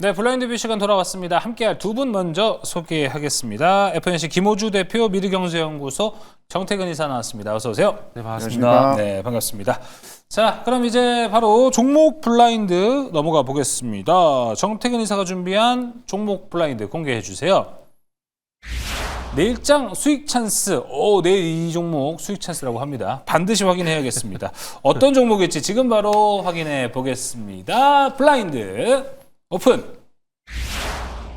네, 블라인드 뷰 시간 돌아왔습니다. 함께할 두 분 먼저 소개하겠습니다. FNC 김호주 대표, 미르경제연구소 정태근 이사 나왔습니다. 어서 오세요. 네, 반갑습니다. 네, 반갑습니다. 자, 그럼 이제 바로 종목 블라인드 넘어가 보겠습니다. 정태근 이사가 준비한 종목 블라인드 공개해 주세요. 내일장 수익 찬스. 내일 이 종목 수익 찬스라고 합니다. 반드시 확인해야겠습니다. 어떤 종목일지 지금 바로 확인해 보겠습니다. 블라인드 오픈.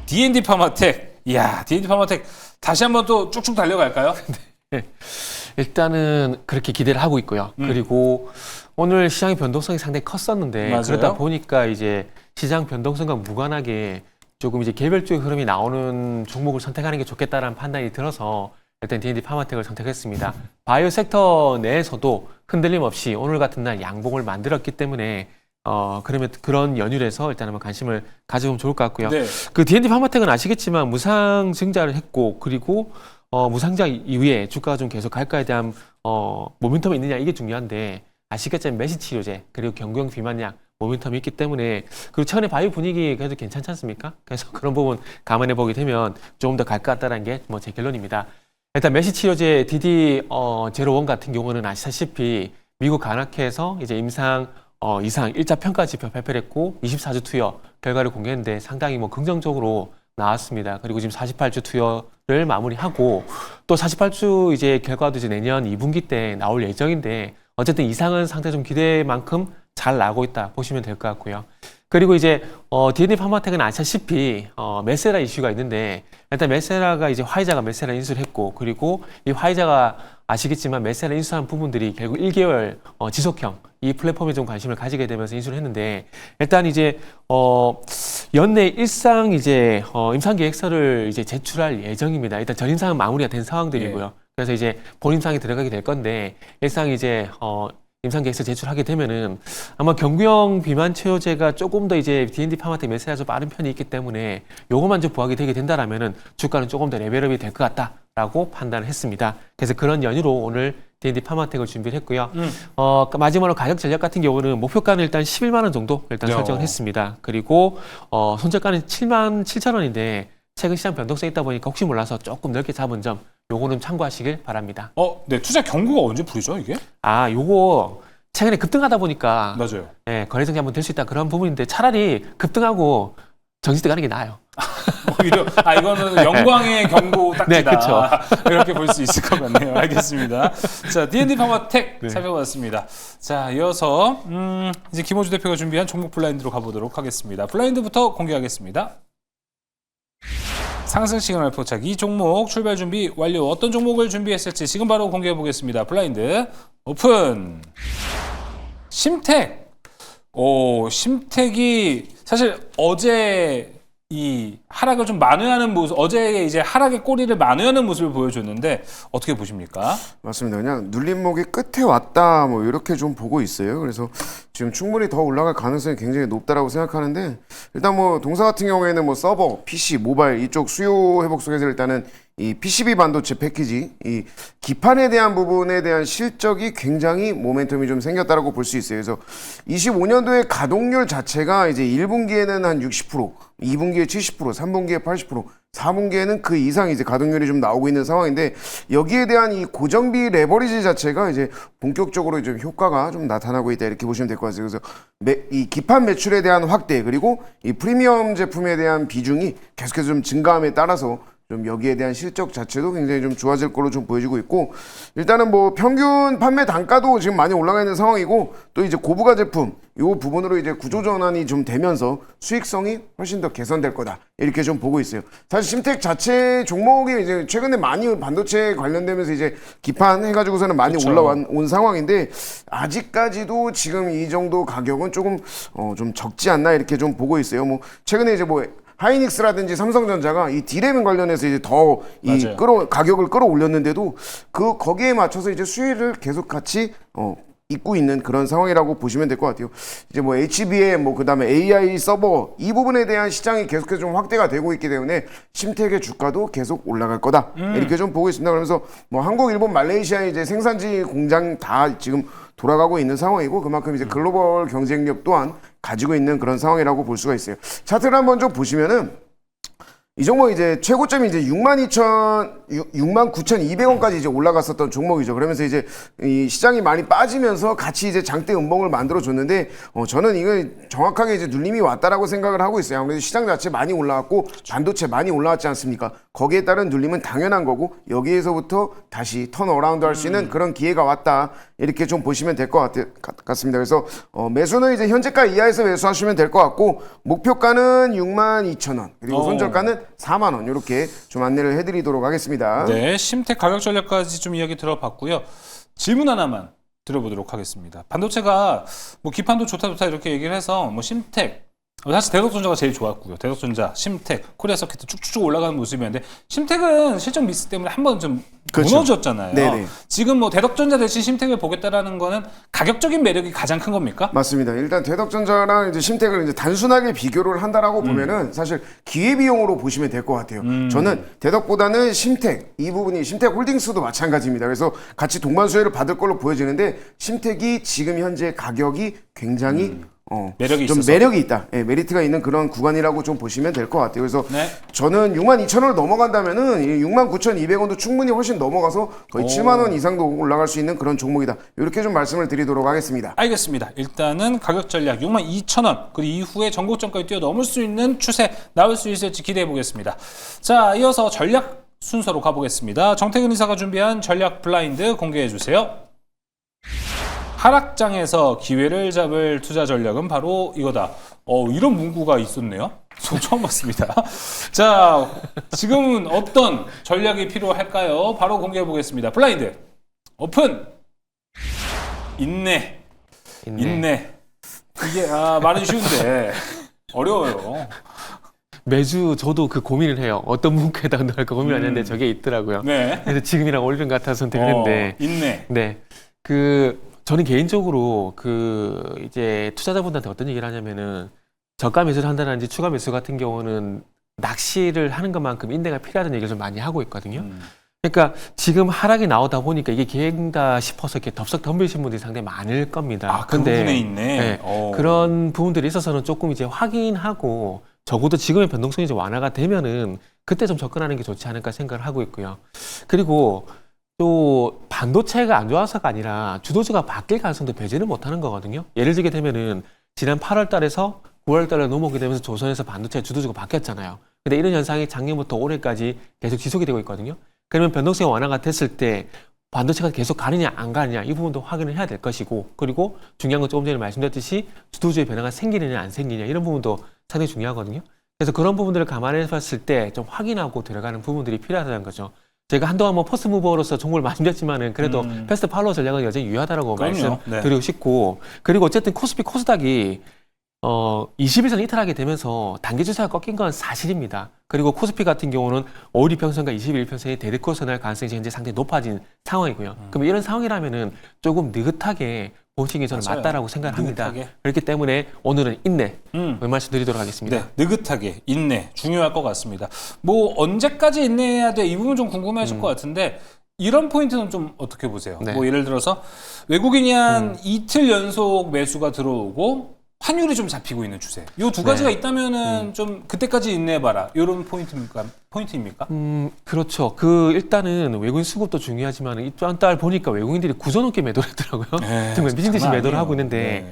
D&D 파마텍. 이야, D&D 파마텍 다시 한번 또 쭉쭉 달려갈까요? 네. 일단은 그렇게 기대를 하고 있고요. 그리고 오늘 시장의 변동성이 상당히 컸었는데 맞아요. 그러다 보니까 이제 시장 변동성과 무관하게 조금 이제 개별적인 흐름이 나오는 종목을 선택하는 게 좋겠다라는 판단이 들어서 일단 D&D 파마텍을 선택했습니다. 바이오 섹터 내에서도 흔들림 없이 오늘 같은 날 양봉을 만들었기 때문에 그러면 그런 연율에서 일단 한번 관심을 가져보면 좋을 것 같고요. 네. 그 D&D 파마텍은 아시겠지만 무상 증자를 했고 그리고 무상장 이후에 주가가 좀 계속 갈까에 대한 모멘텀이 있느냐 이게 중요한데 아시겠지만 매시 치료제 그리고 경구용 비만약 모멘텀이 있기 때문에 그리고 최근에 바이오 분위기 그래도 괜찮지 않습니까? 그래서 그런 부분 감안해 보게 되면 조금 더 갈 것 같다는 게 뭐 제 결론입니다. 일단 매시 치료제 DD01 같은 경우는 아시다시피 미국 간학회에서 이제 임상 이상 1차 평가 지표 발표를 했고 24주 투여 결과를 공개했는데 상당히 뭐 긍정적으로 나왔습니다. 그리고 지금 48주 투여를 마무리하고 또 48주 이제 결과도 이제 내년 2분기 때 나올 예정인데 어쨌든 이상은 상당히 좀 기대만큼 잘 나오고 있다 보시면 될 것 같고요. 그리고 이제 D&D 파마텍은 아시다시피 메세라 이슈가 있는데 일단 메세라가 이제 화이자가 메세라 인수를 했고 그리고 이 화이자가 아시겠지만 메세라 인수한 부분들이 결국 1개월 지속형 이 플랫폼에 좀 관심을 가지게 되면서 인수를 했는데 일단 이제 연내 일상 이제 임상 계획서를 이제 제출할 예정입니다. 일단 전임상은 마무리가 된 상황들이고요. 예. 그래서 이제 본임상이 들어가게 될 건데 일상 이제 임상 계획서 제출하게 되면은 아마 경구용 비만 치료제가 조금 더 이제 D&D 파마텍 메시지가 좀 빠른 편이 있기 때문에 요것만 좀 부각이 되게 된다라면은 주가는 조금 더 레벨업이 될 것 같다라고 판단을 했습니다. 그래서 그런 연유로 오늘 D&D 파마텍을 준비를 했고요. 마지막으로 가격 전략 같은 경우는 목표가는 일단 11만 원 정도 일단 설정을 했습니다. 그리고 손절가는 7만 7천 원인데 최근 시장 변동성이 있다 보니까 혹시 몰라서 조금 넓게 잡은 점 요거는 참고하시길 바랍니다. 네, 투자 경고가 언제 풀리죠, 이게? 요거 최근에 급등하다 보니까 맞아요. 예, 거래정지 한번 될 수 있다 그런 부분인데 차라리 급등하고 정지대 가는 게 나아요. 오히려 이거는 영광의 경고 딱지다. 네, 그쵸. 이렇게 볼 수 있을 것 같네요. 알겠습니다. 자, D&D 파마텍 네. 살펴봤습니다. 자, 이어서 이제 김호주 대표가 준비한 종목 블라인드로 가보도록 하겠습니다. 블라인드부터 공개하겠습니다. 상승 시그널 포착 이 종목 출발 준비 완료. 어떤 종목을 준비했을지 지금 바로 공개해 보겠습니다. 블라인드 오픈. 심텍. 심텍이 사실 어제 이 하락을 좀 만회하는 모습, 어제 이제 하락의 꼬리를 만회하는 모습을 보여줬는데 어떻게 보십니까? 맞습니다. 그냥 눌림목이 끝에 왔다 뭐 이렇게 좀 보고 있어요. 그래서 지금 충분히 더 올라갈 가능성이 굉장히 높다라고 생각하는데 일단 뭐 동사 같은 경우에는 뭐 서버, PC, 모바일 이쪽 수요 회복 속에서 일단은 이 PCB 반도체 패키지, 이 기판에 대한 부분에 대한 실적이 굉장히 모멘텀이 좀 생겼다라고 볼 수 있어요. 그래서 25년도의 가동률 자체가 이제 1분기에는 한 60%, 2분기에 70%, 3분기에 80%, 4분기에는 그 이상 이제 가동률이 좀 나오고 있는 상황인데 여기에 대한 이 고정비 레버리지 자체가 이제 본격적으로 좀 효과가 좀 나타나고 있다 이렇게 보시면 될 것 같아요. 그래서 이 기판 매출에 대한 확대 그리고 이 프리미엄 제품에 대한 비중이 계속해서 좀 증가함에 따라서 좀 여기에 대한 실적 자체도 굉장히 좀 좋아질 걸로 좀 보여지고 있고 일단은 뭐 평균 판매 단가도 지금 많이 올라가 있는 상황이고 또 이제 고부가 제품 이 부분으로 이제 구조 전환이 좀 되면서 수익성이 훨씬 더 개선될 거다 이렇게 좀 보고 있어요. 사실 심텍 자체 종목이 이제 최근에 많이 반도체 관련되면서 이제 기판 해가지고서는 많이 그쵸. 올라온 상황인데 아직까지도 지금 이 정도 가격은 조금 좀 적지 않나 이렇게 좀 보고 있어요. 뭐 최근에 이제 뭐 하이닉스라든지 삼성전자가 이 디램 관련해서 이제 더 이 가격을 끌어올렸는데도 거기에 맞춰서 이제 수혜를 계속 같이 입고 있는 그런 상황이라고 보시면 될 것 같아요. 이제 뭐 HBM 뭐 그다음에 AI 서버 이 부분에 대한 시장이 계속해서 좀 확대가 되고 있기 때문에 심텍의 주가도 계속 올라갈 거다. 이렇게 좀 보고 있습니다. 그러면서 뭐 한국, 일본, 말레이시아 이제 생산지 공장 다 지금 돌아가고 있는 상황이고 그만큼 이제 글로벌 경쟁력 또한 가지고 있는 그런 상황이라고 볼 수가 있어요. 차트를 한번 좀 보시면은 이 종목 이제 최고점이 이제 69,200원까지 이제 올라갔었던 종목이죠. 그러면서 이제 이 시장이 많이 빠지면서 같이 이제 장대 음봉을 만들어 줬는데 저는 이거 정확하게 이제 눌림이 왔다라고 생각을 하고 있어요. 아무래도 시장 자체 많이 올라왔고 반도체 많이 올라왔지 않습니까? 거기에 따른 눌림은 당연한 거고 여기에서부터 다시 턴어라운드 할 수 있는 그런 기회가 왔다. 이렇게 좀 보시면 될 것 같습니다. 그래서 매수는 이제 현재가 이하에서 매수하시면 될 것 같고 목표가는 62,000원 그리고 손절가는 4만 원 이렇게 좀 안내를 해드리도록 하겠습니다. 네, 심텍 가격 전략까지 좀 이야기 들어봤고요. 질문 하나만 드려보도록 하겠습니다. 반도체가 뭐 기판도 좋다 이렇게 얘기를 해서 뭐 심텍 사실 대덕전자가 제일 좋았고요. 대덕전자, 심텍, 코리아서킷 쭉쭉 올라가는 모습이었는데 심텍은 실적 미스 때문에 한번 좀 그렇죠. 무너졌잖아요. 네네. 지금 뭐 대덕전자 대신 심텍을 보겠다라는 거는 가격적인 매력이 가장 큰 겁니까? 맞습니다. 일단 대덕전자랑 이제 심텍을 이제 단순하게 비교를 한다라고 보면은 사실 기회비용으로 보시면 될 것 같아요. 저는 대덕보다는 심텍 이 부분이 심텍홀딩스도 마찬가지입니다. 그래서 같이 동반수혜를 받을 걸로 보여지는데 심텍이 지금 현재 가격이 굉장히 매력이 좀 있어서. 매력이 있다. 예, 메리트가 있는 그런 구간이라고 좀 보시면 될 것 같아요. 그래서 네. 저는 62,000원을 넘어간다면은 69,200원도 충분히 훨씬 넘어가서 거의 7만 원 이상도 올라갈 수 있는 그런 종목이다. 이렇게 좀 말씀을 드리도록 하겠습니다. 알겠습니다. 일단은 가격 전략 62,000원 그리고 이후에 전고점까지 뛰어넘을 수 있는 추세 나올 수 있을지 기대해 보겠습니다. 자, 이어서 전략 순서로 가보겠습니다. 정태근 이사가 준비한 전략 블라인드 공개해 주세요. 하락장에서 기회를 잡을 투자 전략은 바로 이거다. 이런 문구가 있었네요. 저 처음 봤습니다. 자, 지금은 어떤 전략이 필요할까요? 바로 공개해 보겠습니다. 블라인드 오픈. 인내. 이게 말은 쉬운데 어려워요. 매주 저도 그 고민을 해요. 어떤 문구에다 넣을까 고민을 하는데 저게 있더라고요. 네. 그래서 지금이랑 올리는 것 같아서 선택을 했는데 인내. 네. 저는 개인적으로 이제 투자자분들한테 어떤 얘기를 하냐면은 저가 매수를 한다든지 추가 매수 같은 경우는 낚시를 하는 것만큼 인내가 필요하다는 얘기를 좀 많이 하고 있거든요. 그러니까 지금 하락이 나오다 보니까 이게 기회인가 싶어서 이렇게 덥석 덤비신 분들이 상당히 많을 겁니다. 그 부분에 있네. 네, 그런 부분들이 있어서는 조금 이제 확인하고 적어도 지금의 변동성이 이제 완화가 되면은 그때 좀 접근하는 게 좋지 않을까 생각을 하고 있고요. 그리고 또 반도체가 안 좋아서가 아니라 주도주가 바뀔 가능성도 배제를 못하는 거거든요. 예를 들게 되면은 지난 8월 달에서 9월 달에 넘어오게 되면서 조선에서 반도체 주도주가 바뀌었잖아요. 근데 이런 현상이 작년부터 올해까지 계속 지속이 되고 있거든요. 그러면 변동성이 완화가 됐을 때 반도체가 계속 가느냐 안 가느냐 이 부분도 확인을 해야 될 것이고 그리고 중요한 건 조금 전에 말씀드렸듯이 주도주의 변화가 생기느냐 안 생기느냐 이런 부분도 상당히 중요하거든요. 그래서 그런 부분들을 감안해 봤을 때 좀 확인하고 들어가는 부분들이 필요하다는 거죠. 제가 한동안 뭐 퍼스트 무버로서 정보를 많이 드렸지만은 그래도 패스트 팔로워 전략은 여전히 유효하다라고 그럼요. 말씀드리고 싶고 그리고 어쨌든 코스피 코스닥이 20일선 이탈하게 되면서 단기 주사가 꺾인 건 사실입니다. 그리고 코스피 같은 경우는 5일 이평선과 21일 이평선이 대립 코스날 가능성이 현재 상당히 높아진 상황이고요. 그럼 이런 상황이라면은 조금 느긋하게 보시는 게 저는 맞아요. 맞다라고 생각을 합니다. 느긋하게. 그렇기 때문에 오늘은 인내 말씀드리도록 하겠습니다. 네, 느긋하게 인내 중요할 것 같습니다. 뭐 언제까지 인내해야 돼? 이 부분 좀 궁금해하실 것 같은데 이런 포인트는 좀 어떻게 보세요? 네. 뭐 예를 들어서 외국인이 한 이틀 연속 매수가 들어오고 환율이 좀 잡히고 있는 추세. 요 두 가지가 있다면은 좀 그때까지 인내해봐라. 이런 포인트입니까? 그렇죠. 일단은 외국인 수급도 중요하지만 이번 달 보니까 외국인들이 9조 넘게 매도를 했더라고요. 네, 정말 미친 듯이 장난 매도를 아니에요. 하고 있는데 네.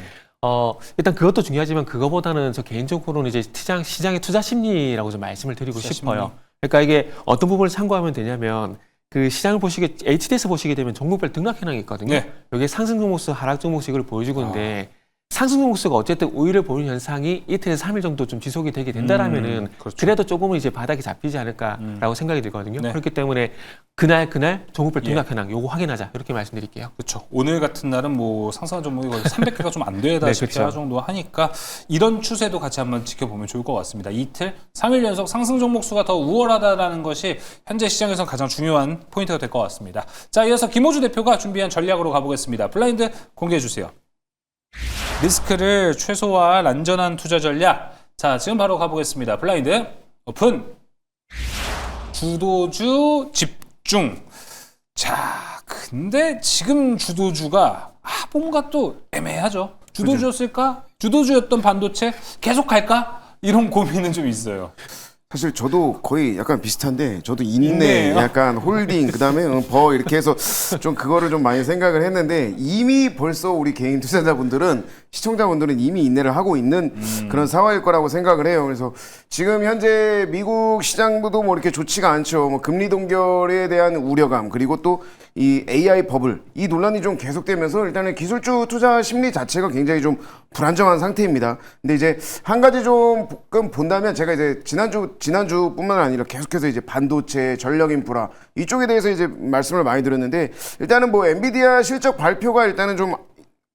일단 그것도 중요하지만 그거보다는 저 개인적으로는 이제 시장의 투자 심리라고 좀 말씀을 드리고 투자 싶어요. 그러니까 이게 어떤 부분을 참고하면 되냐면 그 시장을 HDS 보시게 되면 종목별 등락 현황이 있거든요. 네. 여기에 상승 종목수, 하락 종목수 이걸 보여주고 있는데 상승 종목수가 어쨌든 우위를 보는 현상이 이틀에서 3일 정도 좀 지속이 되게 된다라면은 그렇죠. 그래도 조금은 이제 바닥이 잡히지 않을까라고 생각이 들거든요. 네. 그렇기 때문에 그날 종목별 예. 동락 현황 요거 확인하자 이렇게 말씀드릴게요. 그렇죠. 오늘 같은 날은 뭐 상승한 종목이 거의 300개가 좀 안 되다시피 네, 그렇죠. 할 정도 하니까 이런 추세도 같이 한번 지켜보면 좋을 것 같습니다. 이틀, 3일 연속 상승 종목 수가 더 우월하다라는 것이 현재 시장에서 가장 중요한 포인트가 될 것 같습니다. 자, 이어서 김호주 대표가 준비한 전략으로 가보겠습니다. 블라인드 공개해 주세요. 리스크를 최소화할 안전한 투자 전략. 자, 지금 바로 가보겠습니다. 블라인드 오픈. 주도주 집중. 자, 근데 지금 주도주가 뭔가 또 애매하죠. 주도주였을까? 주도주였던 반도체 계속 갈까? 이런 고민은 좀 있어요. 사실 저도 거의 약간 비슷한데 저도 인내, 인내예요? 약간 홀딩, 그다음에 버 이렇게 해서 좀 그거를 좀 많이 생각을 했는데 이미 벌써 우리 개인 투자자분들은 시청자분들은 이미 인내를 하고 있는 그런 상황일 거라고 생각을 해요. 그래서 지금 현재 미국 시장도 뭐 이렇게 좋지가 않죠. 뭐 금리 동결에 대한 우려감 그리고 또 이 AI 버블 이 논란이 좀 계속되면서 일단은 기술주 투자 심리 자체가 굉장히 좀 불안정한 상태입니다. 근데 이제 한 가지 좀 본다면 제가 이제 지난주뿐만 아니라 계속해서 이제 반도체, 전력 인프라 이쪽에 대해서 이제 말씀을 많이 드렸는데 일단은 뭐 엔비디아 실적 발표가 일단은 좀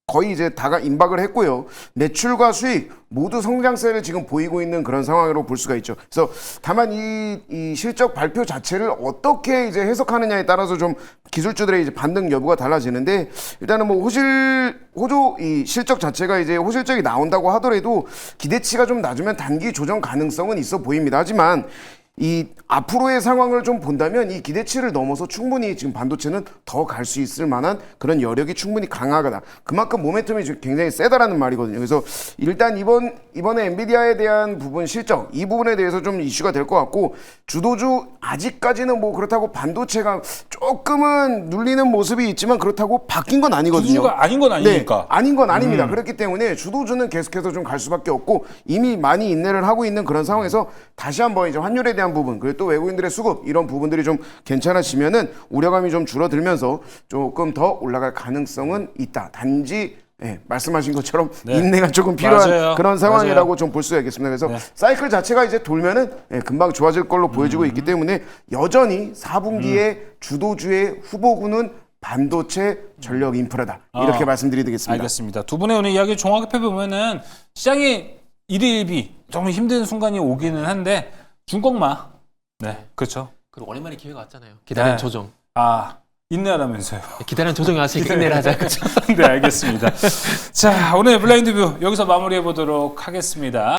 거의 이제 다가 임박을 했고요. 매출과 수익 모두 성장세를 지금 보이고 있는 그런 상황으로 볼 수가 있죠. 그래서 다만 이 실적 발표 자체를 어떻게 이제 해석하느냐에 따라서 좀 기술주들의 이제 반등 여부가 달라지는데 일단은 뭐 호조 이 실적 자체가 이제 호실적이 나온다고 하더라도 기대치가 좀 낮으면 단기 조정 가능성은 있어 보입니다. 하지만 이 앞으로의 상황을 좀 본다면 이 기대치를 넘어서 충분히 지금 반도체는 더 갈 수 있을 만한 그런 여력이 충분히 강하다. 그만큼 모멘텀이 지금 굉장히 세다라는 말이거든요. 그래서 일단 이번에 엔비디아에 대한 부분 실적 이 부분에 대해서 좀 이슈가 될 것 같고 주도주 아직까지는 뭐 그렇다고 반도체가 조금은 눌리는 모습이 있지만 그렇다고 바뀐 건 아니거든요. 주도주가 아닌 건 아니니까. 네, 아닌 건 아닙니다. 그렇기 때문에 주도주는 계속해서 좀 갈 수밖에 없고 이미 많이 인내를 하고 있는 그런 상황에서 다시 한번 이제 환율에 대한 부분 그리고 또 외국인들의 수급 이런 부분들이 좀 괜찮아지면은 우려감이 좀 줄어들면서 조금 더 올라갈 가능성은 있다. 단지 말씀하신 것처럼 네. 인내가 조금 필요한 맞아요. 그런 상황이라고 맞아요. 좀 볼 수가 있겠습니다. 그래서 네. 사이클 자체가 이제 돌면은 금방 좋아질 걸로 보여지고 있기 때문에 여전히 4분기에 주도주의 후보군은 반도체, 전력 인프라다. 이렇게 말씀드리겠습니다. 알겠습니다. 두 분의 오늘 이야기 종합해 보면은 시장이 일희일비 정말 힘든 순간이 오기는 한데 중꺾마. 네, 그렇죠. 그리고 오랜만에 기회가 왔잖아요. 기다린 네. 조정. 인내하라면서요. 기다린 조정이 왔으니까 인내를 하자. 그렇죠? 네, 알겠습니다. 자, 오늘 블라인드 뷰 여기서 마무리해 보도록 하겠습니다.